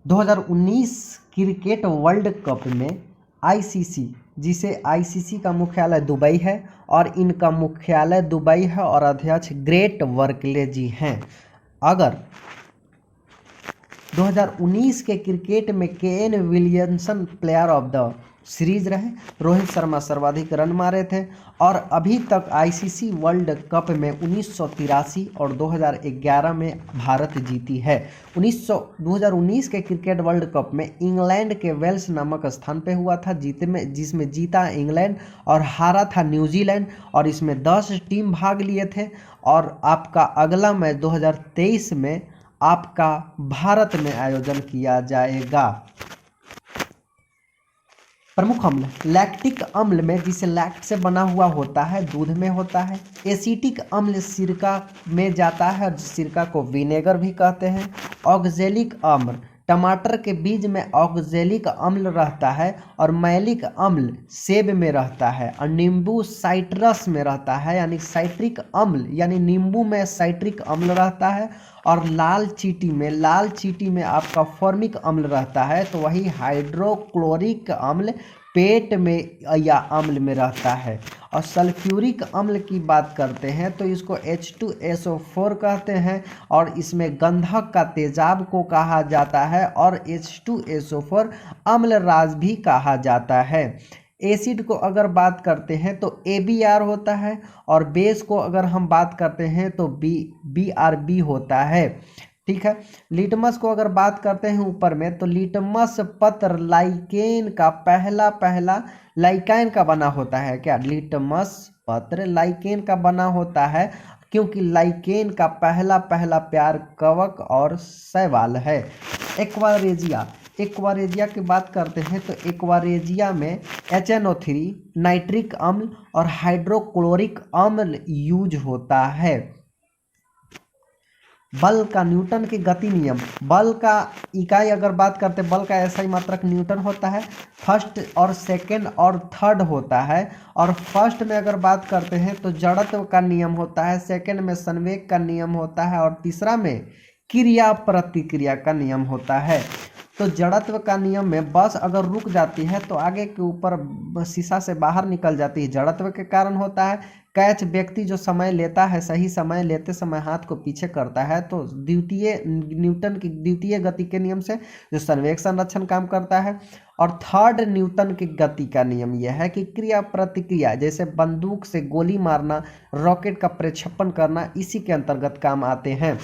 2019 cricket world cup में ICC, जिसे ICC का मुख्यालय दुबई है और इनका मुख्यालय दुबई है और अध्यक्ष ग्रेट वर्कले जी हैं। अगर 2019 के क्रिकेट में KN Williamson player of the series रहे, रोहित शर्मा सर्वाधिक रन मारे थे और अभी तक आईसीसी वर्ल्ड कप में 1983 और 2011 में भारत जीती है। 2019 के क्रिकेट वर्ल्ड कप में इंग्लैंड के वेल्स नामक स्थान पे हुआ था, जिसमें जीता इंग्लैंड और हारा था न्यूजीलैंड, और इसमें 10 टीम भाग लिए थे। और आपका अगला मैच 2023 में आपका भारत में आयोजन किया जाएगा। प्रमुख अम्ल, लैक्टिक अम्ल में, जिसे लैक्ट से बना हुआ होता है, दूध में होता है। एसिटिक अम्ल सिरका में जाता है और सिरका को विनेगर भी कहते हैं। ऑक्जेलिक अम्ल, टमाटर के बीज में ऑक्जेलिक अम्ल रहता है और मैलिक अम्ल सेब में रहता है और नींबू साइट्रस में रहता है, यानी साइट्रिक अम्ल, यानी नींबू में साइट्रिक अम्ल रहता है। और लाल चींटी में आपका फॉर्मिक अम्ल रहता है, तो वही हाइड्रोक्लोरिक अम्ल पेट में या अम्ल में रहता है। और सल्फ्यूरिक अम्ल की बात करते हैं तो इसको H2SO4 कहते हैं और इसमें गंधक का तेजाब को कहा जाता है और H2SO4 अम्लराज भी कहा जाता है। एसिड को अगर बात करते हैं तो ABR होता है और बेस को अगर हम बात करते हैं तो BRB होता है। ठीक है। लिटमस को अगर बात करते हैं ऊपर में, तो लिटमस पत्र लाइकेन का पहला लाइकेन का बना होता है। क्या लिटमस पत्र लाइकेन का बना होता है, क्योंकि लाइकेन का पहला प्यार कवक और शैवाल है। एक्वारेजिया की बात करते हैं तो एक्वारेजिया में HNO3, नाइट्रिक अम्ल और हाइड्रोक्लोरिक अम्ल यूज होता है। बल का, न्यूटन की गति नियम, बल का इकाई अगर बात करते हैं, बल का SI मात्रक न्यूटन होता है। फर्स्ट और सेकंड और थर्ड होता है। और फर्स्ट में अगर बात करते हैं तो जड़त्व का नियम होता है, सेकंड में संवेग का नियम होता है और तीसरा में क्रिया प्रतिक्रिया का नियम होता है। तो जड़त्व का नियम में बस अगर रुक जाती है तो आगे के ऊपर शीशा से बाहर निकल जाती है, जड़त्व के कारण होता है। कैच, व्यक्ति जो समय लेता है, सही समय लेते समय हाथ को पीछे करता है, तो न्यूटन की द्वितीय गति के नियम से जो संवेग संरक्षण काम करता है। और थर्ड न्यूटन की गति का नियम यह है कि क्रिया प्रतिक्रिया, जैसे बंदूक से गोली मारना, रॉकेट का प्रक्षेपण करना, इसी के अंतर्गत काम आते हैं।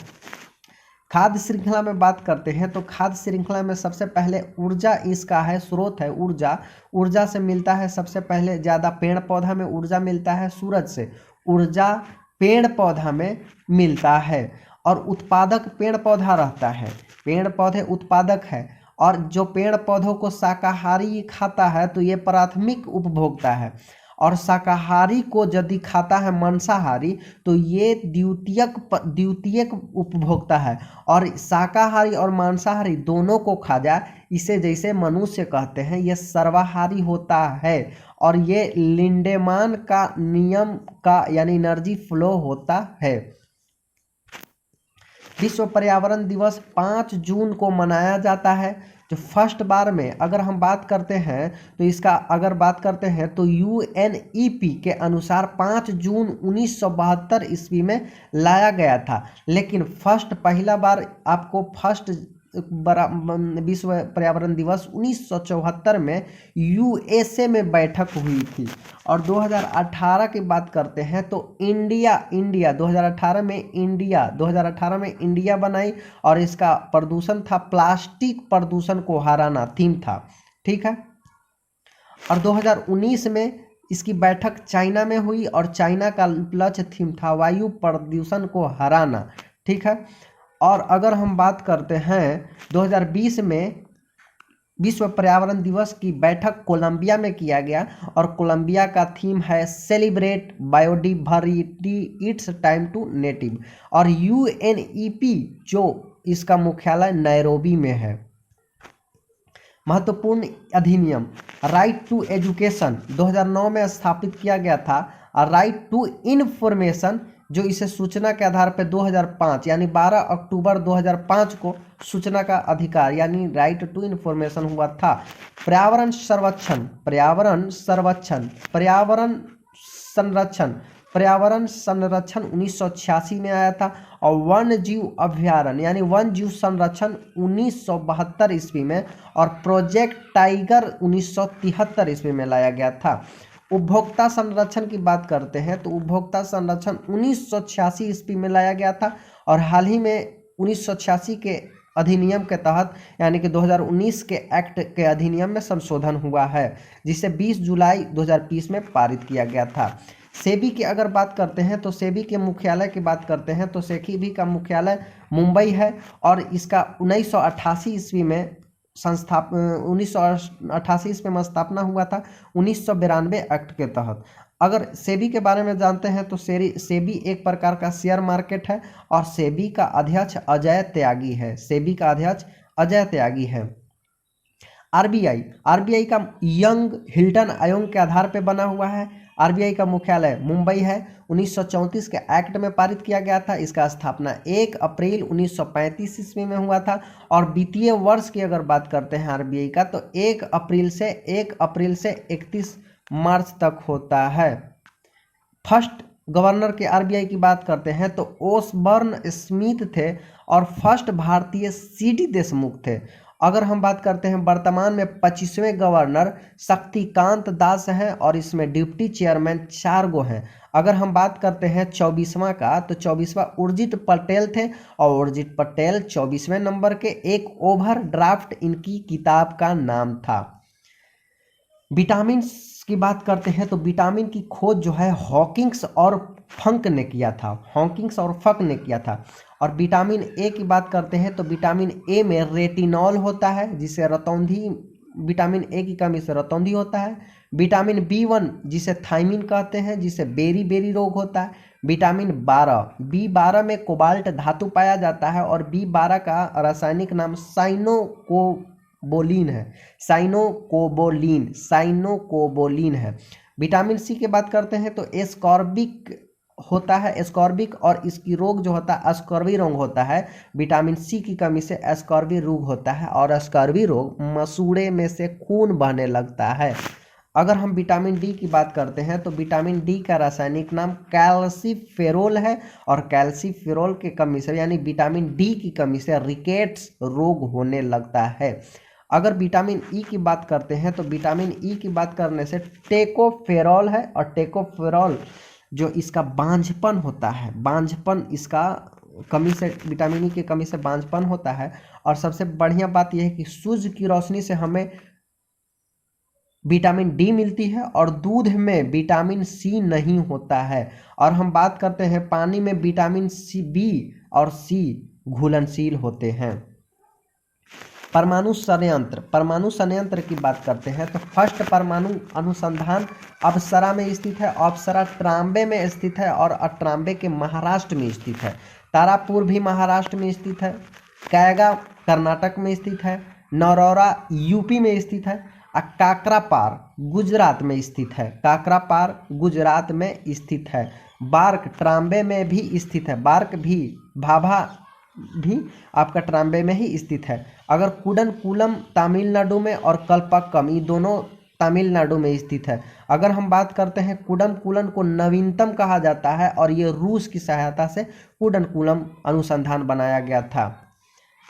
खाद्य श्रृंखला में बात करते हैं तो खाद्य श्रृंखला में सबसे पहले ऊर्जा इसका है, स्रोत है ऊर्जा से मिलता है। सबसे पहले ज़्यादा पेड़ पौधा में ऊर्जा मिलता है, सूरज से ऊर्जा पेड़ पौधा में मिलता है। और उत्पादक पेड़ पौधा रहता है, पेड़ पौधे उत्पादक है। और जो पेड़ पौधों को शाकाहारी खाता है तो ये प्राथमिक उपभोक्ता है, और शाकाहारी को यदि खाता है मांसाहारी तो ये द्वितीयक उपभोक्ता है। और शाकाहारी और मांसाहारी दोनों को खा जाए, इसे जैसे मनुष्य कहते हैं, ये सर्वाहारी होता है। और ये लिंडेमान का नियम का यानी एनर्जी फ्लो होता है। विश्व पर्यावरण दिवस 5 जून को मनाया जाता है। जो फर्स्ट बार में अगर हम बात करते हैं तो इसका अगर बात करते हैं तो UNEP के अनुसार 5 जून 1972 ईस्वी में लाया गया था। लेकिन पहला बार आपको विश्व पर्यावरण दिवस 1974 में USA में बैठक हुई थी। और 2018 की बात करते हैं तो इंडिया 2018 में इंडिया बनाई और इसका प्रदूषण था प्लास्टिक प्रदूषण को हराना, थीम था। ठीक है। और 2019 में इसकी बैठक चाइना में हुई और चाइना का लक्ष्य थीम था वायु प्रदूषण को हराना। ठीक है। और अगर हम बात करते हैं 2020 में विश्व पर्यावरण दिवस की बैठक कोलंबिया में किया गया और कोलंबिया का थीम है celebrate biodiversity, it's time to native. और UNEP जो इसका मुख्यालय नैरोबी में है। महत्वपूर्ण अधिनियम, राइट टू एजुकेशन 2009 में स्थापित किया गया था। और राइट टू इंफॉर्मेशन जो इसे सूचना के आधार पर 2005 यानी 12 अक्टूबर 2005 को सूचना का अधिकार यानी राइट टू इन्फॉर्मेशन हुआ था। पर्यावरण सर्वेक्षण, पर्यावरण सर्वेक्षण, पर्यावरण संरक्षण 1986 में आया था। और वन्य जीव अभ्यारण्य यानी वन्य जीव संरक्षण 1972 ईस्वी में, और प्रोजेक्ट टाइगर 1973 ईस्वी में लाया गया था। उपभोक्ता संरक्षण की बात करते हैं तो उपभोक्ता संरक्षण 1986 ईस्वी में लाया गया था, और हाल ही में 1986 के अधिनियम के तहत यानी कि 2019 के एक्ट के अधिनियम में संशोधन हुआ है, जिसे 20 जुलाई 2020 में पारित किया गया था। सेबी की अगर बात करते हैं तो सेबी के मुख्यालय की बात करते हैं तो सेबी का मुख्यालय मुंबई है, और इसका 1988 ईस्वी में 1988 ईस्वी में स्थापना हुआ था 1992 एक्ट के तहत। अगर सेबी के बारे में जानते हैं तो सेबी एक प्रकार का शेयर मार्केट है, और सेबी का अध्यक्ष अजय त्यागी है। सेबी का अध्यक्ष अजय त्यागी है। आरबीआई का यंग हिल्टन आयोग के आधार पर बना हुआ है। आरबीआई का मुख्यालय मुंबई है। 1934 के एक्ट में पारित किया गया था। इसका स्थापना 1 अप्रैल 1935 ईस्वी में हुआ था। और वित्तीय वर्ष की अगर बात करते हैं आरबीआई का तो 1 अप्रैल से 31 मार्च तक होता है। फर्स्ट गवर्नर के आरबीआई की बात करते हैं तो ओसबर्न स्मिथ थे, और फर्स्ट भारतीय सीडी देशमुख थे। अगर हम बात करते हैं वर्तमान में 25वें गवर्नर शक्तिकांत दास हैं, और इसमें डिप्टी चेयरमैन 4 गो हैं। अगर हम बात करते हैं 24वां का तो 24वां उर्जित पटेल थे, और उर्जित पटेल 24वें नंबर के। एक ओवर ड्राफ्ट इनकी किताब का नाम था। विटामिन की बात करते हैं तो विटामिन की खोज जो है हॉकिंग्स और फंक ने किया था। हॉकिंग्स और फंक ने किया था। और विटामिन ए की बात करते हैं तो विटामिन ए में रेटिनॉल होता है, जिसे रतौंधी, विटामिन ए की कमी से रतौंधी होता है। विटामिन B1 जिसे थायमिन कहते हैं, जिसे बेरी बेरी रोग होता है। विटामिन B12 में कोबाल्ट धातु पाया जाता है, और B12 का रासायनिक नाम साइनोकोबोलिन है। विटामिन सी की बात करते हैं तो एस्कॉर्बिक होता है, एस्कॉर्बिक, और इसकी रोग जो होता है एस्कॉर्बी रोग होता है। विटामिन सी की कमी से एस्कॉर्बी रोग होता है, और एस्कॉर्बी रोग मसूड़े में से खून बहने लगता है। अगर हम विटामिन डी की बात करते हैं तो विटामिन डी का रासायनिक नाम कैल्सीफेरोल है, और कैल्सीफेरोल की कमी से यानी विटामिन डी की कमी से रिकेट्स रोग होने लगता है। अगर विटामिन ई की बात करते हैं तो विटामिन ई की बात करने से टेकोफेरॉल है, और टेकोफेरॉल जो इसका बांझपन होता है, बांझपन इसका कमी से, विटामिन ई की कमी से बांझपन होता है। और सबसे बढ़िया बात यह है कि सूर्य की रोशनी से हमें विटामिन डी मिलती है, और दूध में विटामिन सी नहीं होता है। और हम बात करते हैं पानी में विटामिन सी, बी और सी घुलनशील होते हैं। परमाणु संयंत्र की बात करते हैं तो फर्स्ट परमाणु अनुसंधान अप्सरा में स्थित है। अप्सरा ट्राम्बे में स्थित है, और ट्राम्बे के महाराष्ट्र में स्थित है। तारापुर भी महाराष्ट्र में स्थित है। कैगा कर्नाटक में स्थित है। नौरोरा यूपी में स्थित है। काकरापार गुजरात में स्थित है। काकरापार गुजरात में स्थित है। बार्क ट्राम्बे में भी स्थित है। बार्क भी, भाभा भी आपका ट्राम्बे में ही स्थित है। अगर कुडनकुलम तमिलनाडु में, और कल्पक्कम ये दोनों तमिलनाडु में स्थित है। अगर हम बात करते हैं कुडनकुलम को नवीनतम कहा जाता है, और ये रूस की सहायता से कुडनकुलम अनुसंधान बनाया गया था।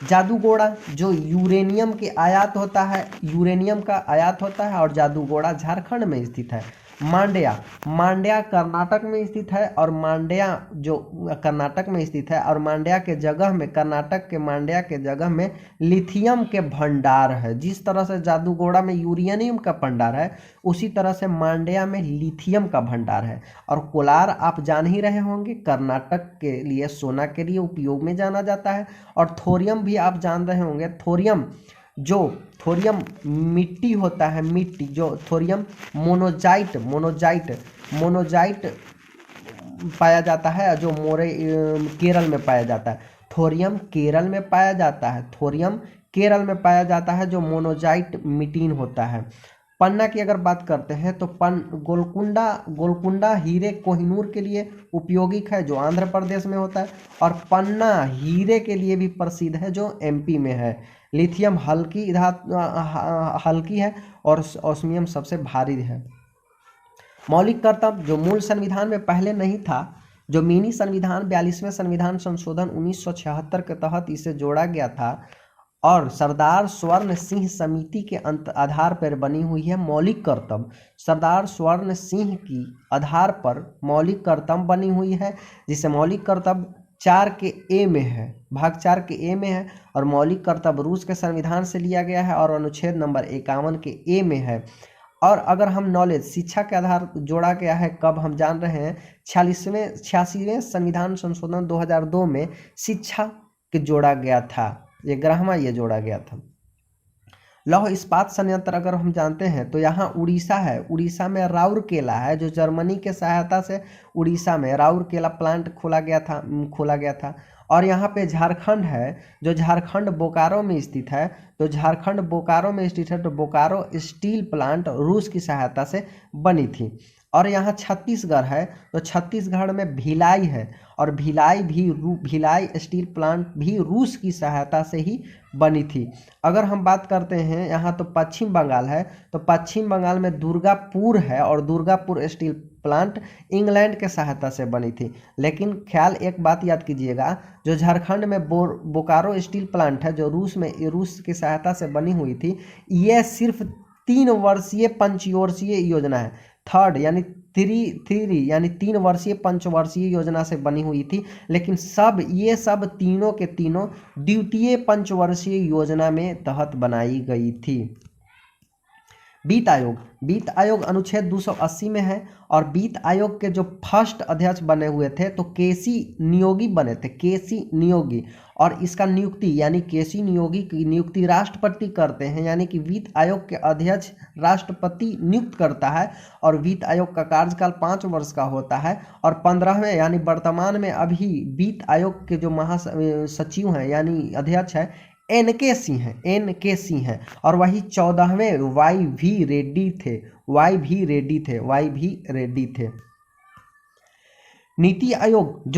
जादूगोड़ा जो यूरेनियम के आयात होता है, यूरेनियम का आयात होता है, और जादूगोड़ा झारखंड में स्थित है। मांड्या कर्नाटक में स्थित है, और मांड्या जो कर्नाटक में स्थित है, और मांड्या के जगह में, कर्नाटक के मांड्या के जगह में लिथियम के भंडार है। जिस तरह से जादूगोड़ा में यूरेनियम का भंडार है, उसी तरह से मांड्या में लिथियम का भंडार है। और कोलार आप जान ही रहे होंगे, कर्नाटक के लिए सोना के लिए उपयोग में जाना जाता है। और थोरियम भी आप जान रहे होंगे। थोरियम मिट्टी होता है, मिट्टी जो थोरियम मोनोजाइट पाया जाता है, जो केरल में पाया जाता है। थोरियम केरल में पाया जाता है। थोरियम केरल में पाया जाता है, जो मोनोजाइट मिटीन होता है। पन्ना की अगर बात करते हैं तो गोलकुंडा हीरे कोहिनूर के लिए उपयोगिक है जो आंध्र प्रदेश में होता है, और पन्ना हीरे के लिए भी प्रसिद्ध है जो एमपी में है। लिथियम हल्की है और ऑस्मियम सबसे भारी है। मौलिक कर्तव्य जो मूल संविधान में पहले नहीं था, जो मिनी संविधान 42वें संविधान संशोधन 1976 के तहत इसे जोड़ा गया था और सरदार स्वर्ण सिंह समिति के आधार पर बनी हुई है। मौलिक कर्तव्य सरदार स्वर्ण सिंह की आधार पर मौलिक कर्तव्य बनी हुई है, जिसे मौलिक कर्तव्य 4 के ए में है, भाग 4 के ए में है, और मौलिक कर्तव्य रूस के संविधान से लिया गया है और अनुच्छेद नंबर 51 के ए में है। और अगर हम नॉलेज शिक्षा के आधार जोड़ा गया है, कब हम जान रहे हैं 86वें संविधान संशोधन 2002 में शिक्षा के जोड़ा गया था, ये 11वां ये जोड़ा गया था। लौह इस्पात संयंत्र अगर हम जानते हैं तो यहाँ उड़ीसा है, उड़ीसा में राउरकेला है, जो जर्मनी के सहायता से उड़ीसा में राउरकेला प्लांट खोला गया था। और यहाँ पे झारखंड है, जो झारखंड बोकारो में स्थित है, तो झारखंड बोकारो में स्थित है, तो बोकारो स्टील प्लांट रूस की सहायता से बनी थी। और यहाँ छत्तीसगढ़ है, तो छत्तीसगढ़ में भिलाई है, और भिलाई स्टील प्लांट भी रूस की सहायता से ही बनी थी। अगर हम बात करते हैं यहाँ तो पश्चिम बंगाल है, तो पश्चिम बंगाल में दुर्गापुर है, और दुर्गापुर स्टील प्लांट इंग्लैंड के सहायता से बनी थी। लेकिन एक बात याद कीजिएगा, जो झारखंड में बोकारो स्टील प्लांट है, जो रूस की सहायता से बनी हुई थी, यह सिर्फ 3 वर्षीय पंचवर्षीय योजना है। यानी 3 वर्षीय पंचवर्षीय योजना से बनी हुई थी, लेकिन ये सब तीनों के तीनों द्वितीय पंचवर्षीय योजना में तहत बनाई गई थी। वित्त आयोग अनुच्छेद 280 में है, और वित्त आयोग के जो फर्स्ट अध्यक्ष बने हुए थे तो केसी नियोगी बने थे, केसी नियोगी। और इसका नियुक्ति यानी केसी नियोगी की नियुक्ति राष्ट्रपति करते हैं, यानी कि वित्त आयोग के अध्यक्ष राष्ट्रपति नियुक्त करता है, और वित्त आयोग का कार्यकाल 5 वर्ष का होता है। और 15वें यानी वर्तमान में अभी वित्त आयोग के जो महासचिव हैं यानी अध्यक्ष है एनके सिंह हैं, और वही 14वें वाई भी रेड्डी थे। नीति आयोग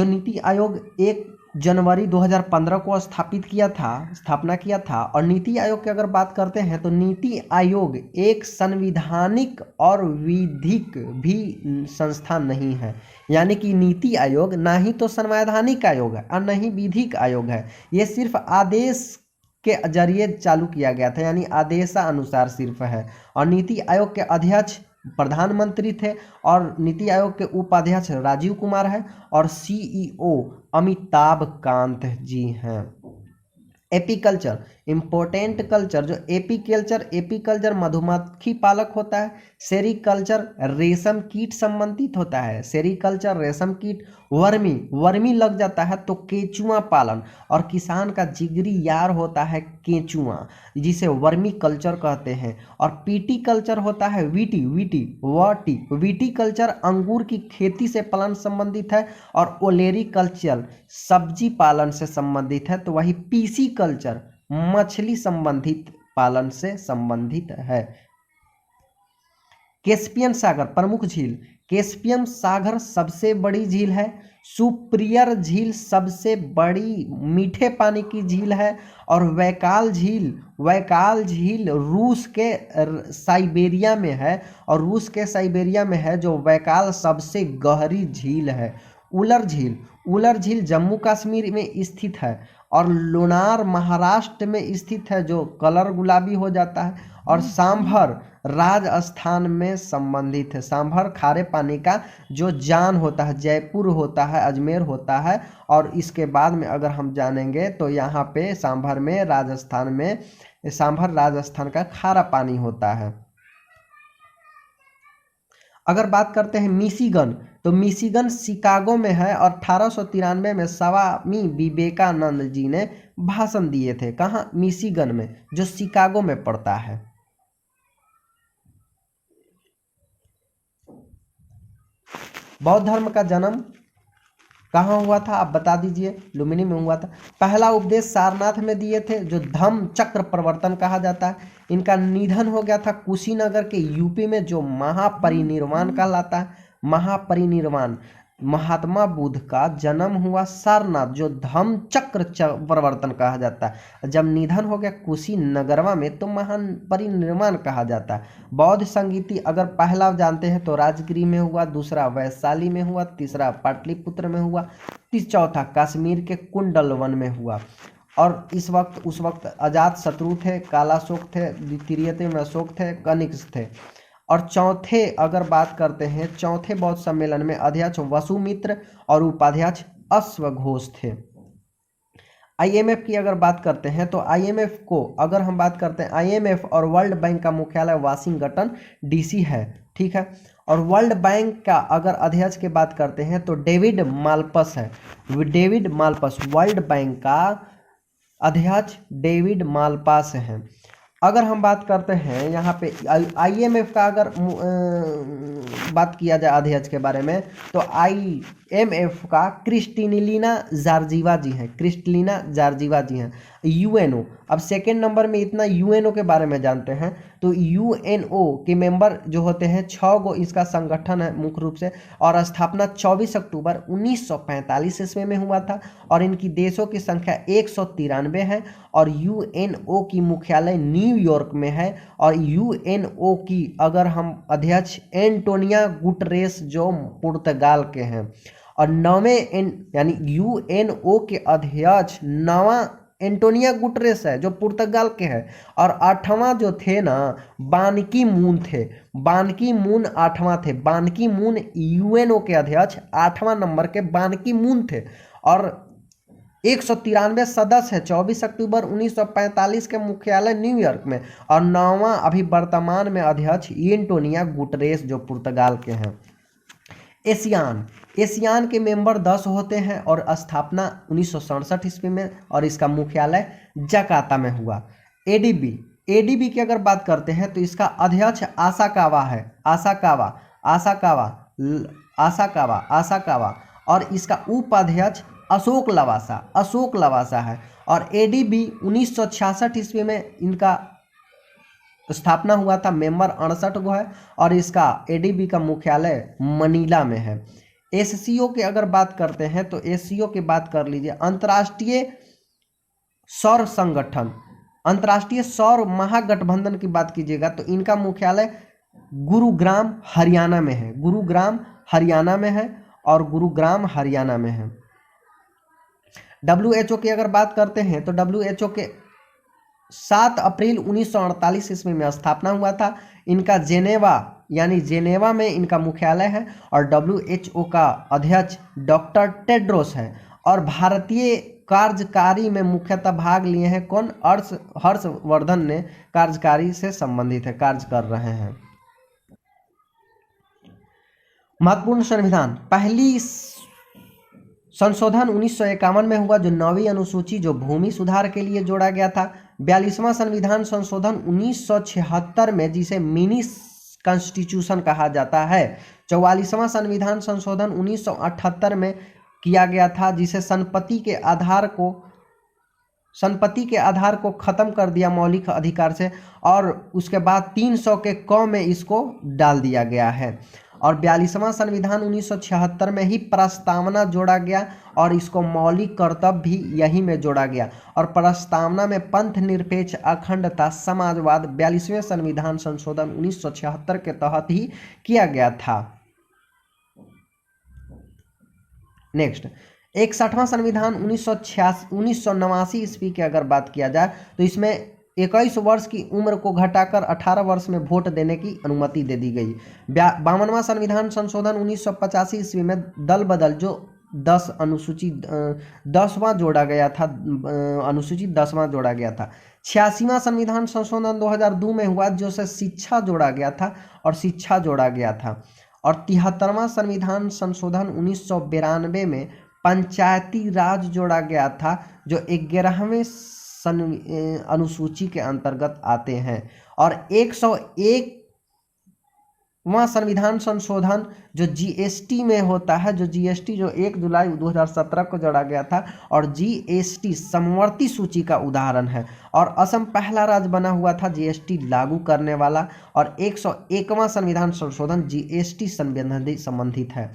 1 जनवरी 2015 को स्थापना किया था। और नीति आयोग की अगर बात करते हैं तो नीति आयोग एक संविधानिक और विधिक भी संस्था नहीं है, यानी कि नीति आयोग ना ही तो संवैधानिक आयोग है और न ही विधिक आयोग है, ये सिर्फ आदेश के जरिए चालू किया गया था, यानी आदेशानुसार सिर्फ है। और नीति आयोग के अध्यक्ष प्रधानमंत्री थे, और नीति आयोग के उपाध्यक्ष राजीव कुमार है, और सीईओ अमिताभ कांत जी हैं। एपीकल्चर इम्पोर्टेंट कल्चर, जो एपीकल्चर मधुमक्खी पालक होता है। सेरीकल्चर रेशम कीट संबंधित होता है, सेरीकल्चर रेशम कीट। वर्मी लग जाता है तो केंचुआ पालन, और किसान का जिगरी यार होता है केंचुआ, जिसे वर्मी कल्चर कहते हैं। और पीटी कल्चर होता है वीटी कल्चर अंगूर की खेती से पालन संबंधित है, और ओलेरी कल्चर सब्जी पालन से संबंधित है। तो वही पीसी कल्चर मछली संबंधित पालन से संबंधित है। कैस्पियन सागर प्रमुख झील, कैस्पियन सागर सबसे बड़ी झील है। सुपिरियर झील सबसे बड़ी मीठे पानी की झील है। और वैकाल झील रूस के साइबेरिया में है, और रूस के साइबेरिया में है जो वैकाल सबसे गहरी झील है। उलर झील जम्मू कश्मीर में स्थित है, और लोनार महाराष्ट्र में स्थित है जो कलर गुलाबी हो जाता है। और सांभर राजस्थान में संबंधित है। सांभर खारे पानी का जो जान होता है, जयपुर होता है, अजमेर होता है। और इसके बाद में अगर हम जानेंगे तो यहाँ पे सांभर राजस्थान का खारा पानी होता है। अगर बात करते हैं मिशिगन, तो मिशिगन शिकागो में है, और 1893 में स्वामी विवेकानंद जी ने भाषण दिए थे। कहाँ? मिशिगन में, जो शिकागो में पड़ता है। बौद्ध धर्म का जन्म कहाँ हुआ था आप बता दीजिए। लुम्बिनी में हुआ था। पहला उपदेश सारनाथ में दिए थे, जो धम्म चक्र प्रवर्तन कहा जाता है। इनका निधन हो गया था कुशीनगर के यूपी में, जो महापरिनिर्वाण कहलाता है। महापरिनिर्वाण, महात्मा बुद्ध का जन्म हुआ सारनाथ, जो धम्म चक्र प्रवर्तन कहा जाता है। जब निधन हो गया कुशीनगरवा में, तो महान परिनिर्वाण कहा जाता है। बौद्ध संगीति अगर पहला जानते हैं तो राजगिरी में हुआ, दूसरा वैशाली में हुआ, तीसरा पाटलिपुत्र में हुआ, चौथा कश्मीर के कुंडलवन में हुआ। और उस वक्त अजात शत्रु थे, कालाशोक थे, द्वितीय में अशोक थे, कनिष्क थे। और चौथे अगर बात करते हैं, चौथे बौद्ध सम्मेलन में अध्यक्ष वसुमित्र और उपाध्यक्ष अश्वघोष थे। आईएमएफ की अगर बात करते हैं तो आईएमएफ को अगर हम बात करते हैं, आईएमएफ और वर्ल्ड बैंक का मुख्यालय वाशिंगटन डीसी है, ठीक है। और वर्ल्ड बैंक का अगर अध्यक्ष की बात करते हैं तो डेविड माल्पस है। डेविड माल्पस वर्ल्ड बैंक का अध्यक्ष डेविड माल्पास हैं। अगर हम बात करते हैं यहाँ पे आईएमएफ का अगर बात किया जाए अध्यक्ष के बारे में, तो आईएमएफ का क्रिस्टिलिना जॉर्जिवा जी हैं। क्रिस्टिलिना जॉर्जिवा जी हैं। यूएनओ, अब सेकेंड नंबर में इतना यूएनओ के बारे में जानते हैं तो यूएनओ के मेंबर जो होते हैं 6 गो इसका संगठन है मुख्य रूप से, और स्थापना 24 अक्टूबर 1945 ईस्वी में हुआ था। और इनकी देशों की संख्या 193 है। और यूएनओ की मुख्यालय न्यूयॉर्क में है। और यूएनओ की अगर हम अध्यक्ष एंटोनियो गुटरेस जो पुर्तगाल के हैं। और यानी यूएनओ के अध्यक्ष नवा एंटोनियो गुटरेस है जो पुर्तगाल के हैं। और 8वां जो थे ना, बान की मून थे। बान की मून 8वां थे। बान की मून यूएनओ के अध्यक्ष 8वां नंबर के बान की मून थे। और 193 सदस्य है। 24 अक्टूबर 1945 के मुख्यालय न्यूयॉर्क में। और 9वां अभी वर्तमान में अध्यक्ष एंटोनियो गुटरेस जो पुर्तगाल के हैं। एशियान के मेंबर 10 होते हैं और स्थापना 1967 ईस्वी में, और इसका मुख्यालय जकार्ता में हुआ। एडीबी की अगर बात करते हैं तो इसका अध्यक्ष आसाकावा है। आसाकावा। और इसका उपाध्यक्ष अशोक लवासा है। और एडीबी 1966 ईस्वी में इनका स्थापना हुआ था। मेंबर 68 गो है। और इसका एडीबी का मुख्यालय मनीला में है। एससीओ की अगर बात करते हैं तो एससीओ की बात कर लीजिए, अंतर्राष्ट्रीय सौर संगठन, अंतर्राष्ट्रीय सौर महागठबंधन की बात कीजिएगा तो इनका मुख्यालय गुरुग्राम हरियाणा में है। WHO की अगर बात करते हैं तो WHO के 7 अप्रैल 1948 ईस्वी में स्थापना हुआ था। इनका जेनेवा में इनका मुख्यालय है। और WHO का अध्यक्ष डॉक्टर टेड्रोस है। और भारतीय कार्यकारी में मुख्यतः भाग लिए हैं कौन? हर्षवर्धन ने कार्यकारी से संबंधित है, कार्य कर रहे हैं। महत्वपूर्ण संविधान, पहली संशोधन 1951 में हुआ जो 9वीं अनुसूची जो भूमि सुधार के लिए जोड़ा गया था। 42वां संविधान संशोधन 1976 में जिसे मिनी कॉन्स्टिट्यूशन कहा जाता है। 44वां संविधान संशोधन 1978 में किया गया था जिसे संपत्ति के आधार को खत्म कर दिया मौलिक अधिकार से। और उसके बाद 300 के क में इसको डाल दिया गया है। और 42वां संविधान 1976 में ही प्रस्तावना जोड़ा गया और इसको मौलिक कर्तव्य भी यही में जोड़ा गया। और प्रस्तावना में पंथ निरपेक्ष अखंडता समाजवाद 42वें संविधान संशोधन 1976 के तहत ही किया गया था। नेक्स्ट, 61वां संविधान 1989 ईस्वी की अगर बात किया जाए तो इसमें 21 वर्ष की उम्र को घटाकर 18 वर्ष में वोट देने की अनुमति दे दी गई। 52वां संविधान संशोधन 1985 ईस्वी में दल बदल जो 10वां जोड़ा गया था, अनुसूची 10वां जोड़ा गया था। 86वां संविधान संशोधन 2002 में हुआ जो से शिक्षा जोड़ा गया था और शिक्षा जोड़ा गया था। और 73वां संविधान संशोधन 1992 में पंचायती राज जोड़ा गया था जो 11वें अनुसूची के अंतर्गत आते हैं। और 101 वहाँ संविधान संशोधन जो जीएसटी में होता है, जो जीएसटी जो 1 जुलाई 2017 को जोड़ा गया था, और जीएसटी समवर्ती सूची का उदाहरण है। और असम पहला राज्य बना हुआ था जीएसटी लागू करने वाला। और 101वां संविधान संशोधन जीएसटी संबंधित है।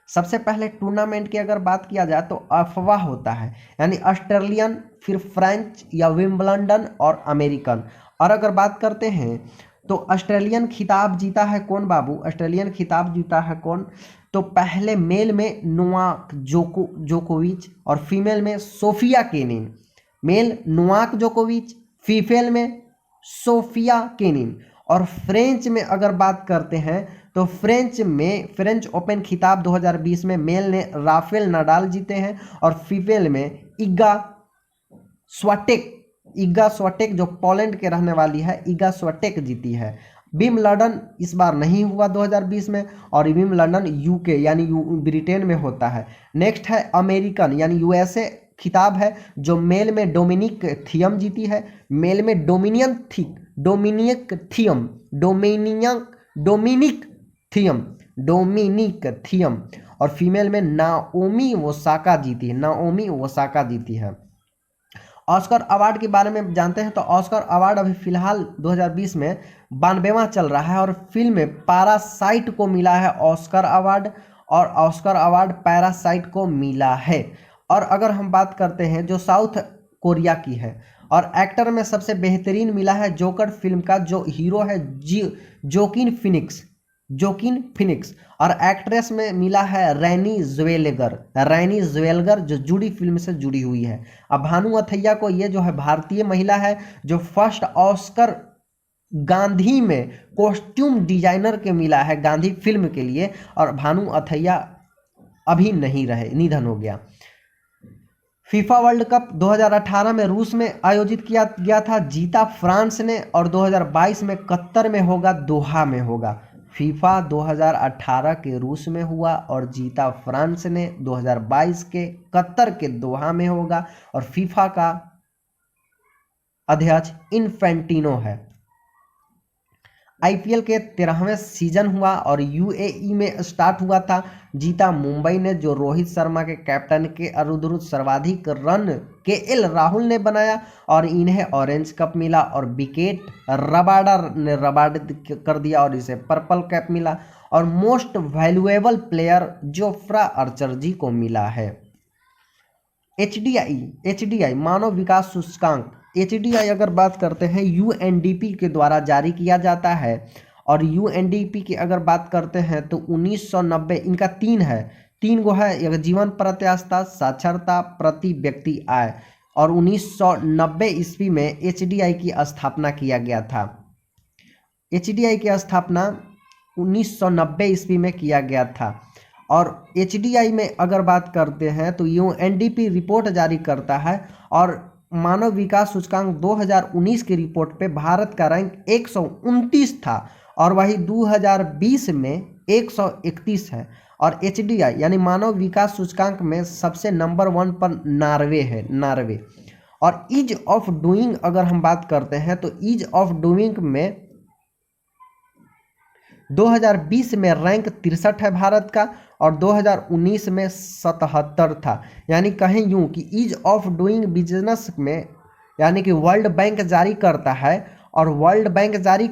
सबसे पहले टूर्नामेंट की अगर बात किया जाए तो अफवाह होता है, यानी ऑस्ट्रेलियन, फिर फ्रेंच या विंबलडन और अमेरिकन। और अगर बात करते हैं तो ऑस्ट्रेलियन खिताब जीता है कौन बाबू? ऑस्ट्रेलियन खिताब जीता है कौन? तो पहले मेल में नोवाक जोकोविच और फीमेल में सोफिया केनिन। मेल नोवाक जोकोविच, फीमेल में सोफिया केनिन। और फ्रेंच में अगर बात करते हैं तो फ्रेंच ओपन खिताब 2020 में मेल ने राफेल नडाल जीते हैं और फीमेल में इगा स्विएटेक जो पोलैंड के रहने वाली है, इगा स्विएटेक जीती है। विंबलडन इस बार नहीं हुआ 2020 में, और विंबलडन यूके यानी ब्रिटेन में होता है। नेक्स्ट है अमेरिकन यानी यूएसए खिताब है, जो मेल में डोमिनिक थियम जीती है। मेल में डोमिनिक थियम और फीमेल में नाओमी ओसाका जीती है। ऑस्कर अवार्ड के बारे में जानते हैं तो ऑस्कर अवार्ड अभी फिलहाल 2020 में 92वां चल रहा है, और फिल्म पैरासाइट को मिला है ऑस्कर अवार्ड, और ऑस्कर अवार्ड पैरासाइट को मिला है। और अगर हम बात करते हैं जो साउथ कोरिया की है, और एक्टर में सबसे बेहतरीन मिला है जोकर फिल्म का, जो हीरो है जोकिन फिनिक्स। और एक्ट्रेस में मिला है रैनी ज्वेलगर जो जुड़ी फिल्म से जुड़ी हुई है। अब भानु अथैया को, ये जो है भारतीय महिला है जो फर्स्ट ऑस्कर गांधी में कॉस्ट्यूम डिजाइनर के मिला है गांधी फिल्म के लिए, और भानु अथैया अभी नहीं रहे, निधन हो गया। फीफा वर्ल्ड कप 2018 में रूस में आयोजित किया गया था, जीता फ्रांस ने, और 2022 में कतर में होगा, दोहा में होगा। फीफा 2018 के रूस में हुआ और जीता फ्रांस ने, 2022 के कतर के दोहा में होगा, और फीफा का अध्यक्ष इन्फेंटिनो है। आईपीएल के 13वें सीजन हुआ और यूएई में स्टार्ट हुआ था, जीता मुंबई ने, जो रोहित शर्मा के कैप्टन के अरुद्ध सर्वाधिक रन केएल राहुल ने बनाया, और इन्हें ऑरेंज कप मिला, और विकेट रबाडा ने रबाड कर दिया और इसे पर्पल कैप मिला, और most valuable player Jofra Archer ji को मिला है। एचडीआई मानव विकास सूचकांक, एचडीआई अगर बात करते हैं यूएनडीपी के द्वारा जारी किया जाता है, और यूएनडीपी की अगर बात करते हैं तो 1990, इनका 3 गो है, एक जीवन प्रत्याशा, साक्षरता, प्रति व्यक्ति आय, और 1990 ईस्वी में एचडीआई की स्थापना किया गया था। एचडीआई की स्थापना 1990 ईस्वी में किया गया था। और एचडीआई में अगर बात करते हैं तो यूएनडीपी रिपोर्ट जारी करता है, और मानव विकास सूचकांक 2019 की रिपोर्ट पे भारत का रैंक 129 था, और वही 2020 में 131 है। और एचडीआई यानी मानव विकास सूचकांक में सबसे नंबर 1 पर नार्वे। और ईज ऑफ डूइंग अगर हम बात करते हैं तो ईज ऑफ डूइंग में 2020 में रैंक 63 है भारत का, और 2019 में 77 था। यानी कहें यूं कि ईज ऑफ डूइंग बिजनेस में, यानी कि वर्ल्ड बैंक जारी करता है, और वर्ल्ड बैंक जारी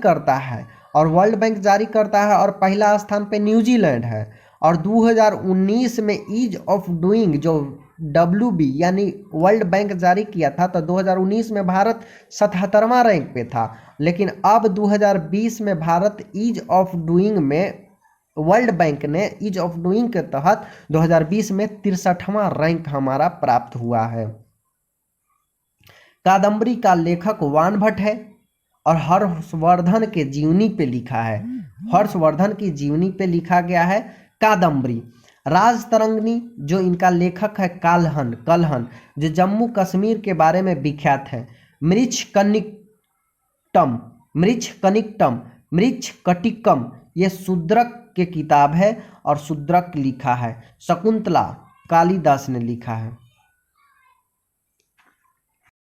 करता है और पहला स्थान पे न्यूजीलैंड है। और 2019 में ईज ऑफ डूइंग जो WB यानी वर्ल्ड बैंक जारी किया था, तो 2019 में भारत 77वां रैंक पे था, लेकिन अब 2020 में भारत ईज ऑफ डूइंग में, वर्ल्ड बैंक ने ईज ऑफ डूइंग के तहत 2020 में 63वां रैंक हमारा प्राप्त हुआ है। कादम्बरी का लेखक वान भट्ट है, और हर्षवर्धन के जीवनी पे लिखा है, हर्षवर्धन की जीवनी पे लिखा गया है कादम्बरी। राजतरंगिणी जो इनका लेखक है कल्हन जो जम्मू कश्मीर के बारे में विख्यात है। मृच्छकटिकम ये शूद्रक के किताब है, और शूद्रक लिखा है। शकुंतला कालिदास ने लिखा है।